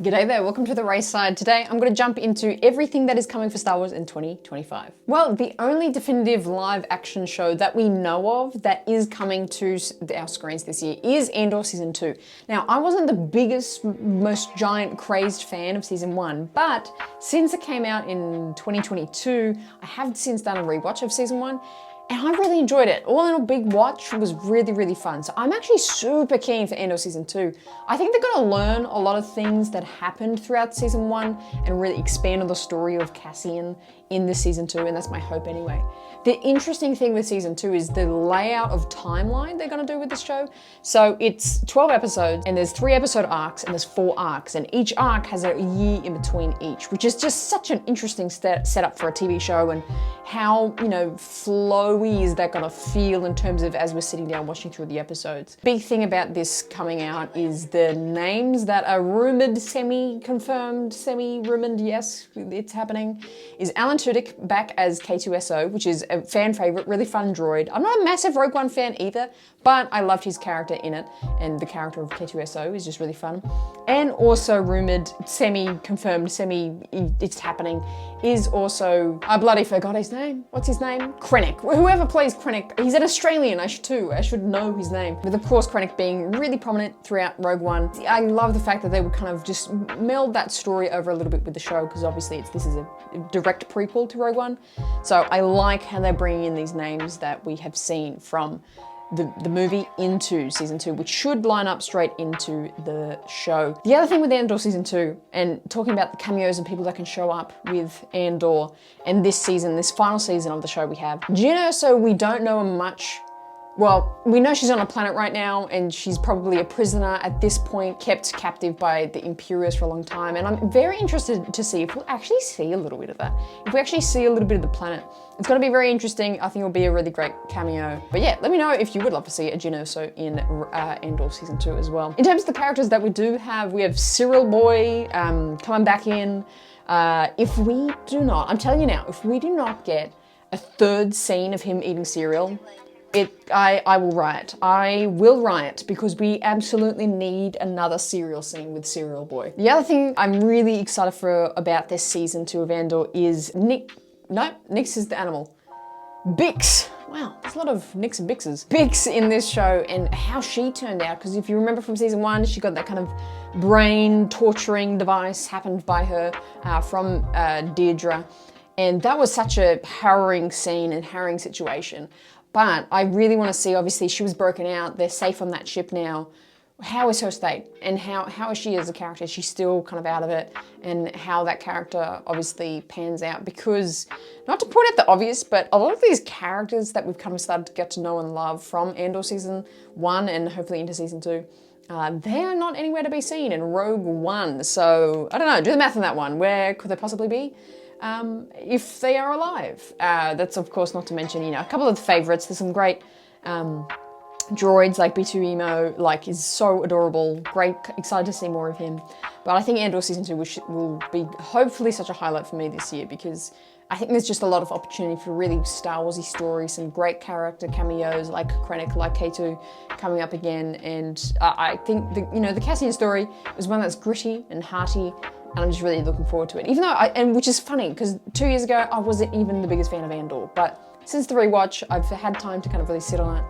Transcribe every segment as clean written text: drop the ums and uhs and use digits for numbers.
G'day there, welcome to the race side. Today I'm going to jump into everything that is coming for Star Wars in 2025. Well, the only definitive live action show that we know of that is coming to our screens this year is Andor Season 2. Now, I wasn't the biggest, most giant crazed fan of Season 1, but since it came out in 2022, I have since done a rewatch of Season 1, and I really enjoyed it. All in a big watch was really, really fun. So I'm actually super keen for Andor Season 2. I think they're gonna learn a lot of things that happened throughout Season 1 and really expand on the story of Cassian in this Season 2, and that's my hope anyway. The interesting thing with Season 2 is the layout of timeline they're gonna do with this show. So it's 12 episodes, and there's 3 episode arcs, and there's 4 arcs, and each arc has a year in between each, which is just such an interesting setup for a TV show, and how, flowy is that gonna feel in terms of as we're sitting down watching through the episodes. Big thing about this coming out is the names that are rumored, semi-confirmed, semi-rumored, yes, it's happening, is Alan Tudyk back as K2SO, which is a fan favorite, really fun droid. I'm not a massive Rogue One fan either, but I loved his character in it, and the character of K2SO is just really fun. And also rumored, semi-confirmed, it's happening, is also, I bloody forgot his name. What's his name? Krennic. Whoever plays Krennic, he's an Australian, I should know his name. With of course Krennic being really prominent throughout Rogue One. I love the fact that they would kind of just meld that story over a little bit with the show, because obviously this is a direct prequel to Rogue One. So I like how they're bringing in these names that we have seen from the movie into Season 2, which should line up straight into the show. The other thing with Andor Season 2, and talking about the cameos and people that can show up with Andor and this season, this final season of the show we have. Jyn Erso, we don't know much. Well, we know she's on a planet right now, and she's probably a prisoner at this point, kept captive by the Imperials for a long time, and I'm very interested to see if we'll actually see a little bit of that. If we actually see a little bit of the planet. It's gonna be very interesting. I think it'll be a really great cameo. But yeah, let me know if you would love to see a Jyn Erso in Andor Season 2 as well. In terms of the characters that we do have, we have Cyril Boy coming back in. If we do not, I'm telling you now, if we do not get a third scene of him eating cereal, I will riot. I will riot, because we absolutely need another cereal scene with Cyril Boy. The other thing I'm really excited for about this Season 2 of Andor is Nix is the animal. Bix. Wow, there's a lot of Nix and Bixes. Bix in this show, and how she turned out, because if you remember from Season 1, she got that kind of brain torturing device happened by her from Deirdre. And that was such a harrowing scene and harrowing situation. But I really want to see, obviously she was broken out, they're safe on that ship now. How is her state? And how is she as a character? Is she still kind of out of it? And how that character obviously pans out, because, not to point out the obvious, but a lot of these characters that we've kind of started to get to know and love from Andor Season 1 and hopefully into Season 2, they are not anywhere to be seen in Rogue One. So, I don't know, do the math on that one. Where could they possibly be? If they are alive. That's of course not to mention, a couple of the favorites. There's some great droids like B2EMO, is so adorable. Great, excited to see more of him. But I think Andor Season 2 will be hopefully such a highlight for me this year, because I think there's just a lot of opportunity for really Star Warsy stories, some great character cameos like Krennic, like K2 coming up again, and I think the Cassian story is one that's gritty and hearty, and I'm just really looking forward to it. Even though, and which is funny, because 2 years ago I wasn't even the biggest fan of Andor, but since the rewatch, I've had time to kind of really sit on it.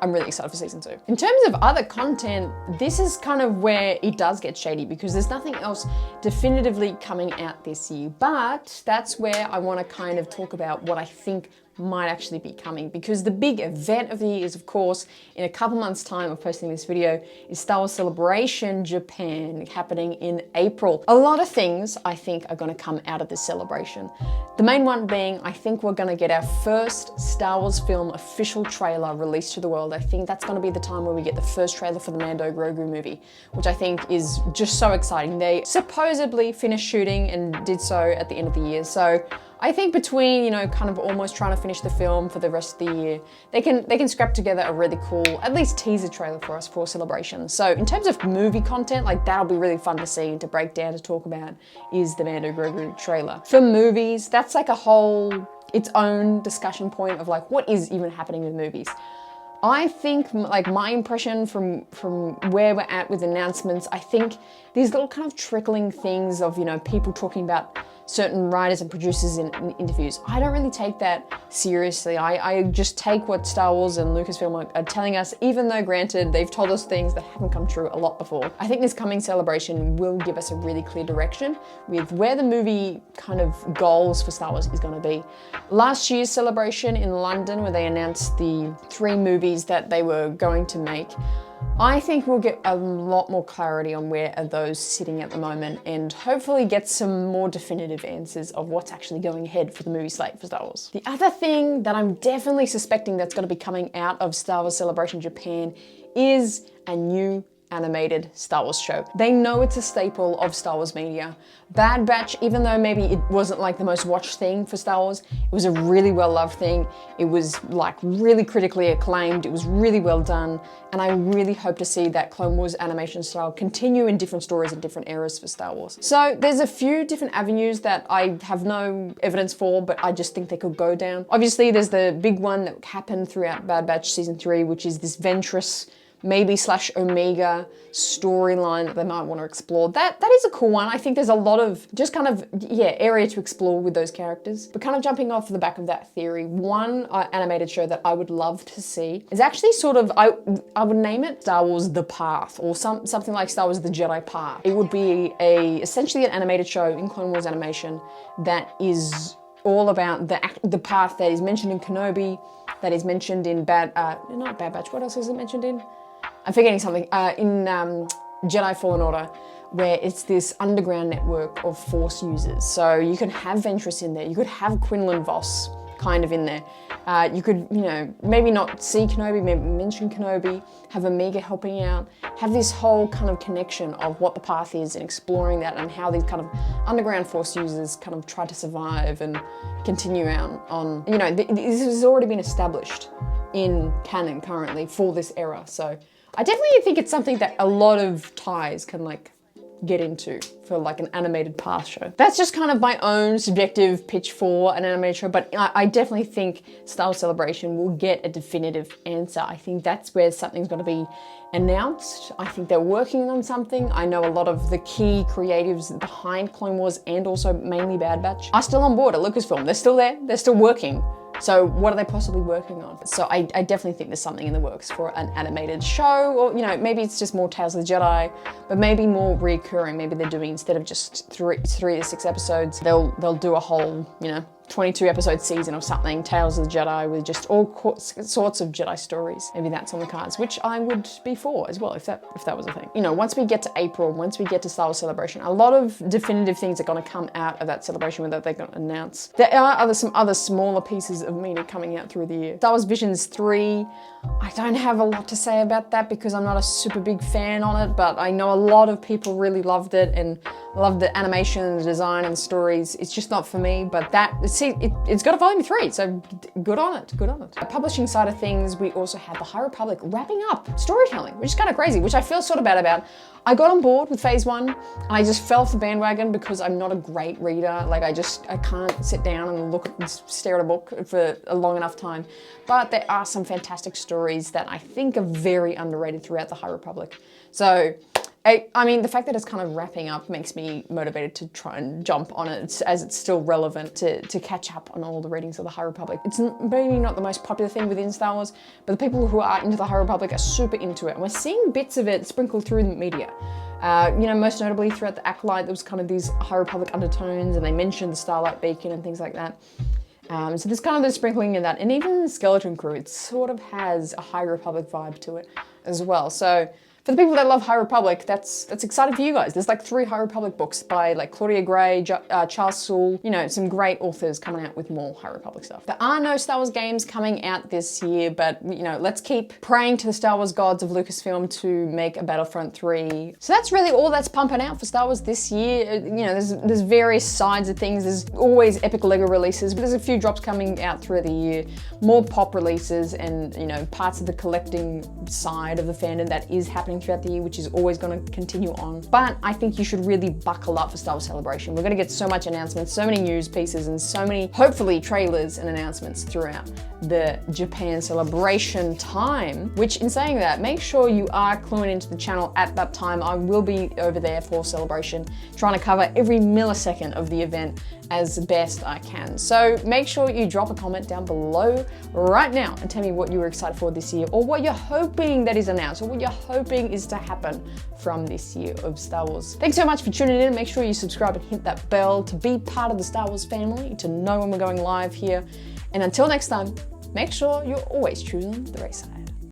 I'm really excited for Season 2. In terms of other content, this is kind of where it does get shady, because there's nothing else definitively coming out this year. But that's where I want to kind of talk about what I think might actually be coming, because the big event of the year is, of course, in a couple months' time of posting this video, is Star Wars Celebration Japan, happening in April. A lot of things I think are going to come out of this celebration. The main one being, I think we're going to get our first Star Wars film official trailer released to the world. I think that's going to be the time where we get the first trailer for the Mando Grogu movie, which I think is just so exciting. They supposedly finished shooting and did so at the end of the year, so I think between, kind of almost trying to finish the film for the rest of the year, they can scrap together a really cool, at least teaser trailer for us for Celebration. So in terms of movie content, that'll be really fun to see and to break down, to talk about, is the Mando Grogu trailer. For movies, that's like a whole, its own discussion point of what is even happening with movies. I think, like, my impression from where we're at with announcements, I think these little kind of trickling things of, you know, people talking about certain writers and producers in interviews, I don't really take that seriously. I just take what Star Wars and Lucasfilm are telling us, even though, granted, they've told us things that haven't come true a lot before. I think this coming celebration will give us a really clear direction with where the movie kind of goals for Star Wars is going to be. Last year's celebration in London, where they announced the 3 movies that they were going to make, I think we'll get a lot more clarity on where are those sitting at the moment, and hopefully get some more definitive answers of what's actually going ahead for the movie slate for Star Wars. The other thing that I'm definitely suspecting that's going to be coming out of Star Wars Celebration Japan is a new animated Star Wars show. They know it's a staple of Star Wars media. Bad Batch, even though maybe it wasn't like the most watched thing for Star Wars, it was a really well-loved thing. It was like really critically acclaimed. It was really well done. And I really hope to see that Clone Wars animation style continue in different stories and different eras for Star Wars. So there's a few different avenues that I have no evidence for, but I just think they could go down. Obviously, there's the big one that happened throughout Bad Batch Season 3, which is this Ventress maybe / Omega storyline that they might want to explore. That is a cool one. I think there's a lot of just kind of, area to explore with those characters. But kind of jumping off the back of that theory, one animated show that I would love to see is actually sort of, I would name it Star Wars The Path, or something like Star Wars The Jedi Path. It would be essentially an animated show in Clone Wars animation that is all about the path that is mentioned in Kenobi, that is mentioned in not Bad Batch, what else is it mentioned in? I'm forgetting something, in Jedi Fallen Order, where it's this underground network of Force users. So you could have Ventress in there, you could have Quinlan Vos kind of in there. You could, maybe not see Kenobi, maybe mention Kenobi, have Omega helping out, have this whole kind of connection of what the path is and exploring that, and how these kind of underground Force users kind of try to survive and continue out on, this has already been established in canon currently for this era. So I definitely think it's something that a lot of ties can get into for an animated path show. That's just kind of my own subjective pitch for an animated show, but I definitely think Star Wars Celebration will get a definitive answer. I think that's where something's going to be announced. I think they're working on something. I know a lot of the key creatives behind Clone Wars and also mainly Bad Batch are still on board at Lucasfilm. They're still there, they're still working. So what are they possibly working on? So I definitely think there's something in the works for an animated show, or maybe it's just more Tales of the Jedi, but maybe more recurring. Maybe they're doing, instead of just 3 to 6 episodes, they'll do a whole, 22 episode season or something, Tales of the Jedi, with just all sorts of Jedi stories. Maybe that's on the cards, which I would be for as well, if that was a thing. Once we get to April, once we get to Star Wars Celebration, a lot of definitive things are going to come out of that celebration that they're going to announce. There are some other smaller pieces of media coming out through the year. Star Wars Visions 3, I don't have a lot to say about that because I'm not a super big fan on it, but I know a lot of people really loved it and loved the animation, the design, and the stories. It's just not for me, but it's got a volume 3, so good on it, good on it. The publishing side of things, we also have the High Republic wrapping up storytelling, which is kind of crazy, which I feel sort of bad about. I got on board with phase 1 and I just fell off the bandwagon because I'm not a great reader. I can't sit down and stare at a book for a long enough time. But there are some fantastic stories that I think are very underrated throughout the High Republic. So, I mean, the fact that it's kind of wrapping up makes me motivated to try and jump on it as it's still relevant to catch up on all the readings of the High Republic. It's maybe not the most popular thing within Star Wars, but the people who are into the High Republic are super into it. And we're seeing bits of it sprinkled through the media. Most notably throughout the Acolyte, there was kind of these High Republic undertones, and they mentioned the Starlight Beacon and things like that. So there's kind of the sprinkling in that. And even the Skeleton Crew, it sort of has a High Republic vibe to it as well. So for the people that love High Republic, that's exciting for you guys. There's 3 High Republic books by Claudia Gray, Charles Soule, some great authors coming out with more High Republic stuff. There are no Star Wars games coming out this year, but let's keep praying to the Star Wars gods of Lucasfilm to make a Battlefront 3. So that's really all that's pumping out for Star Wars this year. There's various sides of things. There's always epic LEGO releases, but there's a few drops coming out throughout the year. More pop releases and, parts of the collecting side of the fandom that is happening happening throughout the year, which is always going to continue on. But I think you should really buckle up for Star Wars Celebration. We're going to get so much announcements, so many news pieces, and so many, hopefully, trailers and announcements throughout the Japan Celebration time, which in saying that, make sure you are cluing into the channel at that time. I will be over there for Celebration, trying to cover every millisecond of the event as best I can. So make sure you drop a comment down below right now and tell me what you were excited for this year, or what you're hoping that is announced, or what you're hoping is to happen from this year of Star Wars. Thanks so much for tuning in. Make sure you subscribe and hit that bell to be part of the Star Wars family, to know when we're going live here. And until next time, make sure you're always choosing the right side.